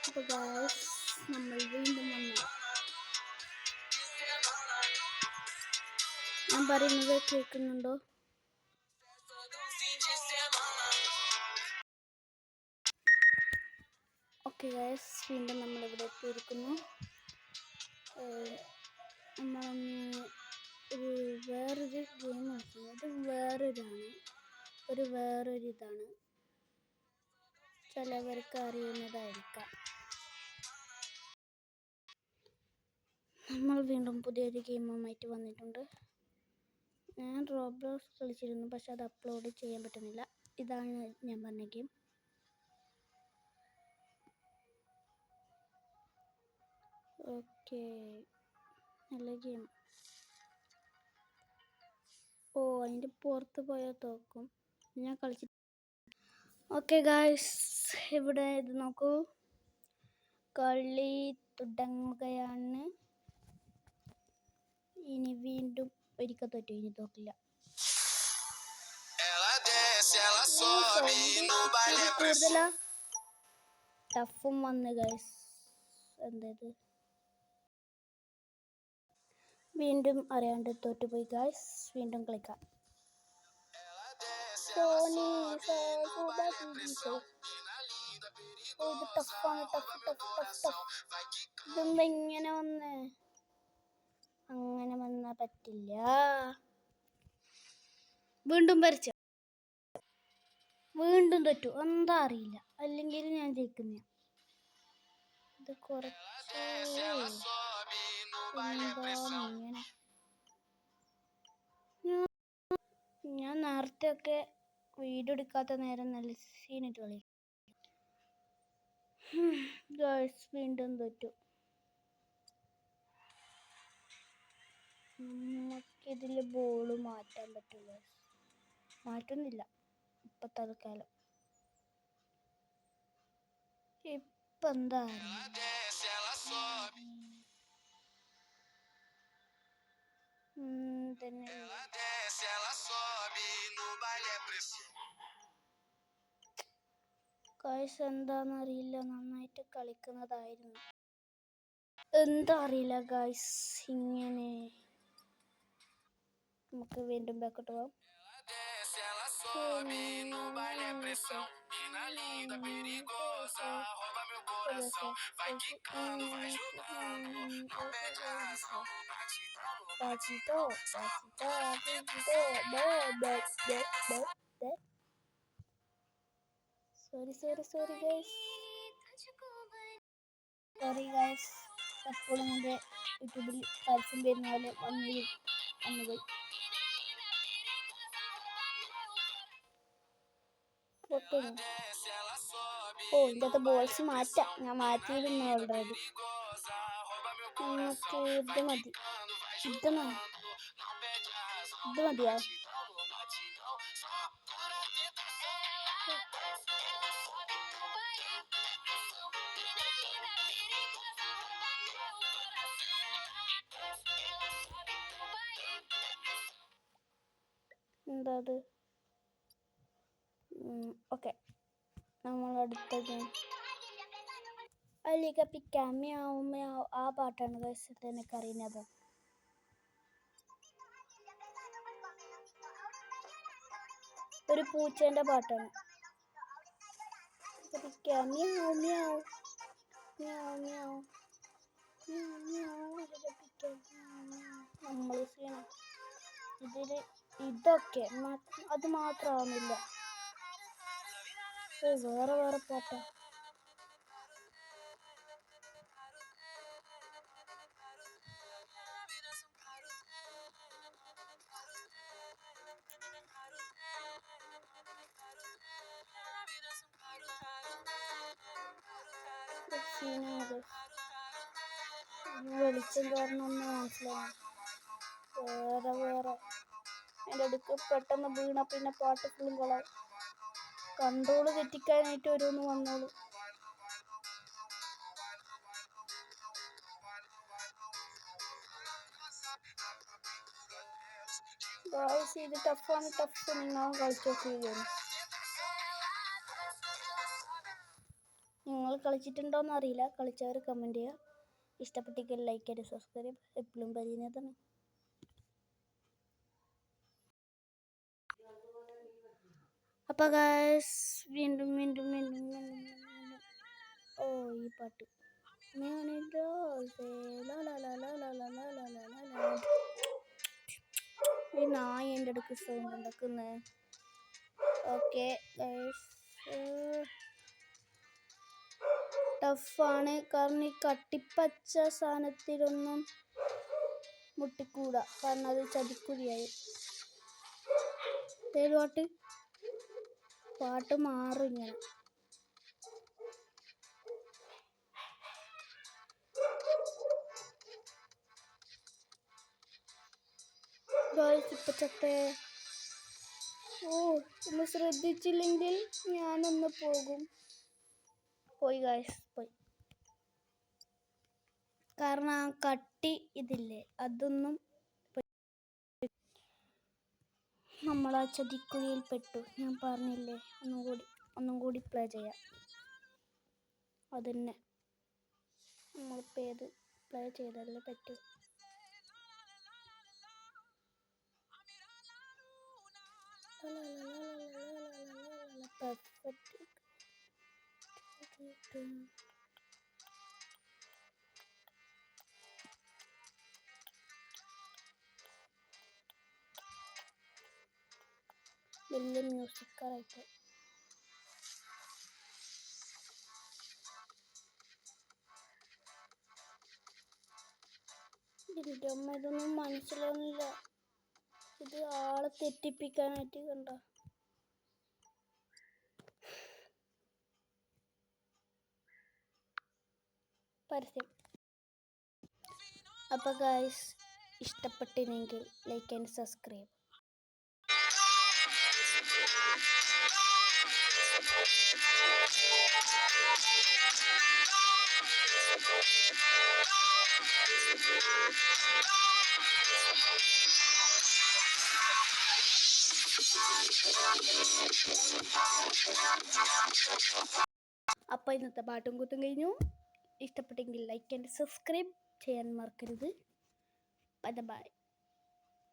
അപ്പോൾ ഗായ്സ് നമ്മൾ വീണ്ടും വന്നു. ഞാൻ പറയുന്നത് കേൾക്കുന്നുണ്ടോ? ഓക്കെ ഗായ്സ്, വീണ്ടും നമ്മളിവിടെ എത്തിയിരിക്കുന്നു. നമ്മളൊന്ന് വേറൊരു ഗെയിം കളിക്കുന്നത്. വേറൊരു ഇതാണ്, ചിലവർക്ക് അറിയുന്നതായിരിക്കാം. നമ്മൾ വീണ്ടും പുതിയൊരു ഗെയിമുമായിട്ട് വന്നിട്ടുണ്ട്. ഞാൻ റോബ്ലോക്സ് കളിച്ചിരുന്നു, പക്ഷെ അത് അപ്ലോഡ് ചെയ്യാൻ പറ്റുന്നില്ല. ഇതാണ് ഞാൻ പറഞ്ഞ ഗെയിം. ഓക്കെ, നല്ല ഗെയിം. അതിൻ്റെ പുറത്ത് പോയാൽ തോക്കും. ഞാൻ കളിച്ചിട്ട്. ഓക്കെ ഗായ്സ്, ഇവിടെ ഇത് നോക്കൂ, കളി തുടങ്ങുകയാണ്. ഇനി വീണ്ടും ഒരിക്കൽ തോറ്റു, ഇനി തോക്കില്ല. കൂടുതലാ ടഫും വന്ന് ഗൈസ്. എന്തത് വീണ്ടും അറിയാണ്ട് തോറ്റുപോയി ഗൈസ്. വീണ്ടും കളിക്കാം. ഇത് ടഫാണ്, ടഫ്. ഇതെന്താ ഇങ്ങനെ വന്നേ? അങ്ങനെ വന്നാ പറ്റില്ല. വീണ്ടും വരച്ച, വീണ്ടും തോറ്റു. എന്താ അറിയില്ല, അല്ലെങ്കിൽ ഞാൻ ജയിക്കുന്ന. ഇത് കുറച്ച് ഞാൻ നേരത്തെ ഒക്കെ വീഡിയോ എടുക്കാത്ത നേരം നല്ല സീനിട്ട് കളി. ഗേൾസ് വീണ്ടും തോറ്റു. നമുക്കിതിൽ ബോള് മാറ്റാൻ പറ്റില്ല. മാറ്റുന്നില്ല ഇപ്പൊ തൽക്കാലം. ഇപ്പൊ എന്താ ഗയ്സ്, എന്താന്നറിയില്ല, നന്നായിട്ട് കളിക്കുന്നതായിരുന്നു. എന്താ അറിയില്ല ഗയ്സ്, ഇങ്ങനെ. നമുക്ക് വീണ്ടും ബാക്കോട്ട് പോവാം. സോറി ഗൈസ്, എപ്പോഴും എൻ്റെ യൂട്യൂബിൽ പരസ്യം വരുന്ന പോലെ വന്നുപോയി. ഇതിൻ്റെ അകത്ത് ബോൾസ് മാറ്റാം. ഞാൻ മാറ്റിയിരുന്നു ഓൾറെഡി. നമുക്ക് ഇത് മതിയാ. എന്താ അത്? ഓക്കെ, നമ്മൾ അടുത്ത ഗെയിം അലിക പിക്ക മ്യാവ് മ്യാവ്. ആ പാട്ടാണ് ഗയ്സ് എനിക്കറിയുന്നത്. ഒരു പൂച്ചേൻ്റെ പാട്ടാണ്. മ്യാവ് മ്യാവ് മ്യാവ് മ്യാവ് നമ്മൾ ഇതില് ഇതൊക്കെ അത് മാത്രമാവുന്നില്ല. വേറെ പാട്ടാ. വെളിച്ചം കാരണം ഒന്നും മനസ്സിലാവും. വേറെ എൻ്റെ അടുക്ക് പെട്ടെന്ന് വീണ പിന്നെ പാട്ട് ഫുള്ളും കൊള്ളാം. കൺട്രോള് തെറ്റിക്കാനായിട്ട് ഓരോന്ന് വന്നോളൂ. ഇത് ടഫാണ്. നിങ്ങൾ കളിച്ചു നോക്കിയിരുന്നു. നിങ്ങൾ നിങ്ങൾ കളിച്ചിട്ടുണ്ടോയെന്ന് അറിയില്ല, കളിച്ചവർ കമൻറ്റ് ചെയ്യുക. ഇഷ്ടപ്പെട്ടെങ്കിൽ ലൈക്ക് ആൻഡ് സബ്സ്ക്രൈബ് എപ്പോഴും പറയുന്നതാണ്. അപ്പോൾ ഗൈസ് വീണ്ടും ഓ ഈ പാട്ട് ഈ നായ എൻ്റെ അടുക്ക് സൗണ്ട് ഉണ്ടാക്കുന്നേ. ഓക്കെ ഗൈസ്, ടഫാണ് കാരണം ഈ കട്ടിപ്പച്ച സാധനത്തിലൊന്നും മുട്ടിക്കൂടാ, കാരണം അത് ചതിക്കുഴിയായി. പാട്ട് മാറും ഇങ്ങനെ. ഇപ്പൊ ചത്തേ. ഒന്ന് ശ്രദ്ധിച്ചില്ലെങ്കിൽ ഞാനൊന്ന് പോകും. പോയി ഗായ്സ്, പോയി. കാരണം ആ കട്ടി ഇതില്ലേ, അതൊന്നും നമ്മളാ ചതിക്കുഴിയിൽ പെട്ടു. ഞാൻ പറഞ്ഞില്ലേ, ഒന്നും കൂടി പ്ലേ ചെയ്യാം. അതന്നെ നമ്മളിപ്പോൾ ഏത് പ്ലേ ചെയ്താലേ പറ്റൂ. പെർഫെക്റ്റ്. വലിയ മ്യൂസിക്കായിട്ട് ഇതിൻ്റെ അമ്മ ഇതൊന്നും മനസ്സിലാവുന്നില്ല. ഇത് ആളെ തെറ്റിപ്പിക്കാനായിട്ട് കണ്ട പരസ്യം. അപ്പോൾ ഗൈസ് ഇഷ്ടപ്പെട്ടില്ലെങ്കിൽ ലൈക്ക് ആൻഡ് സബ്സ്ക്രൈബ്. അപ്പോൾ ഇന്നത്തെ പാട്ടും കൂത്തും കഴിഞ്ഞു. ഇഷ്ടപ്പെട്ടെങ്കിൽ ലൈക്ക് ആൻഡ് സബ്സ്ക്രൈബ് ചെയ്യാൻ മറക്കരുത്. ബൈ.